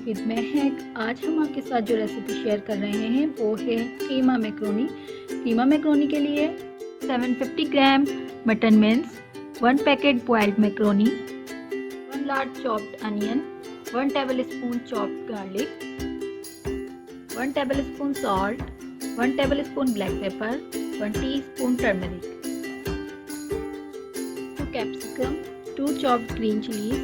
World with महक। आज हम आपके साथ जो रेसिपी शेयर कर रहे हैं वो है कीमा मैक्रोनी। कीमा मैक्रोनी के लिए 750 ग्राम mutton mince, 1 packet boiled macaroni, 1 large chopped onion, 1 tablespoon chopped garlic, 1 tablespoon salt, 1 tablespoon black paper, 1 teaspoon turmeric, 2 capsicum, 2 chopped green chilies,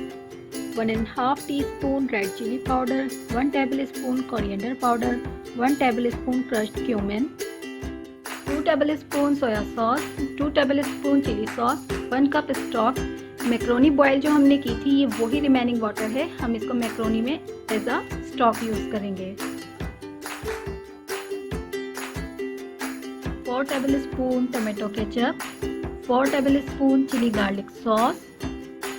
1½ teaspoon red chili powder, 1 tablespoon coriander powder, 1 tablespoon crushed cumin, 2 tablespoon soya sauce, 2 tablespoon chili sauce, 1 cup stock। Macaroni boil जो हमने की थी ये वही remaining water है, हम इसको macaroni में एज अ स्टॉक यूज करेंगे। 4 tablespoon tomato ketchup, 4 tablespoon chili garlic sauce,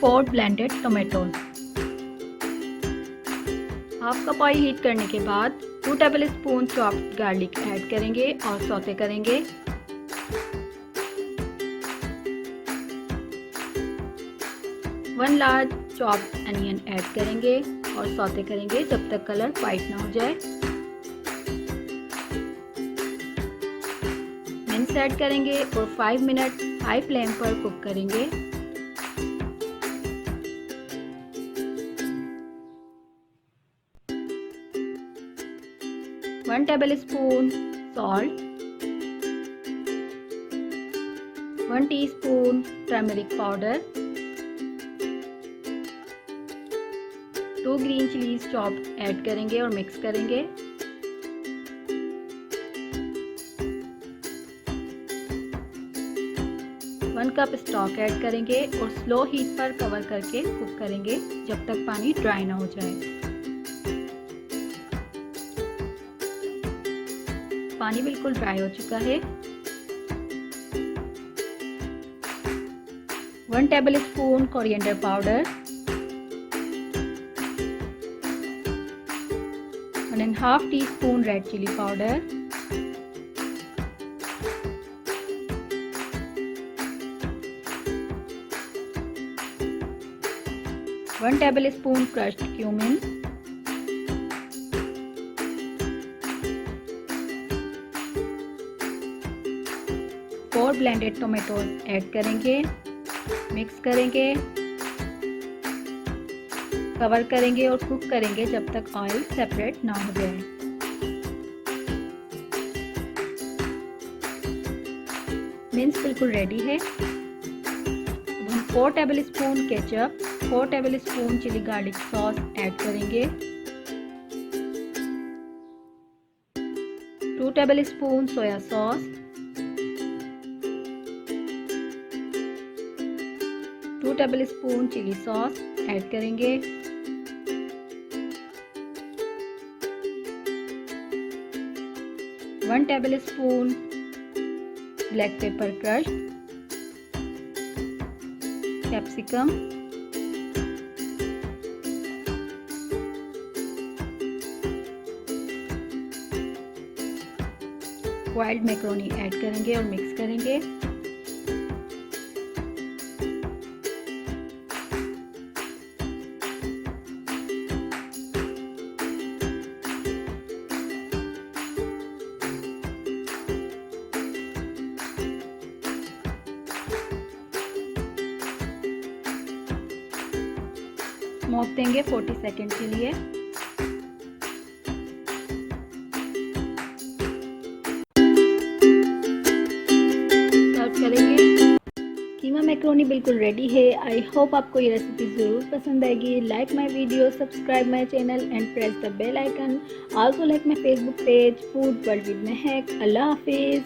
4 blended tomatoes. Half cup oil heat करने के बाद 2 टेबलस्पून चॉप्ड गार्लिक ऐड करेंगे और सौते करेंगे। One large chopped onion add करेंगे और सौते करेंगे जब तक कलर वाइट ना हो जाए। मिन्स ऐड करेंगे और 5 मिनट हाई फ्लेम पर कुक करेंगे। 1 tablespoon salt, 1 teaspoon turmeric powder, 2 green chilies chopped add करेंगे और मिक्स करेंगे। वन कप स्टॉक ऐड करेंगे और स्लो हीट पर कवर करके कुक करेंगे जब तक पानी ड्राई ना हो जाए। पानी बिल्कुल ड्राई हो चुका है। 1 tablespoon coriander powder, 1½ teaspoon red chilli powder, 1 tablespoon crushed cumin, 4 blended tomatoes add करेंगे, मिक्स करेंगे, कवर करेंगे और कुक करेंगे जब तक ऑयल सेपरेट ना हो जाए। मिन्स बिल्कुल रेडी है। अब हम 4 tablespoon ketchup, 4 tablespoon chilli garlic sauce add करेंगे, 2 tablespoon soya sauce, 2 tablespoon chilli sauce add करेंगे, 1 tablespoon black pepper crush, capsicum, boiled macaroni add करेंगे और मिक्स करेंगे। स्मोक देंगे 40 सेकेंड के लिए। सर्व करेंगे। कीमा मैक्रोनी बिल्कुल रेडी है। आई होप आपको ये रेसिपी ज़रूर पसंद आएगी। Like my video, subscribe my channel and press the bell icon. Also like my Facebook page food world with Mahak. अल्लाह हाफिज़।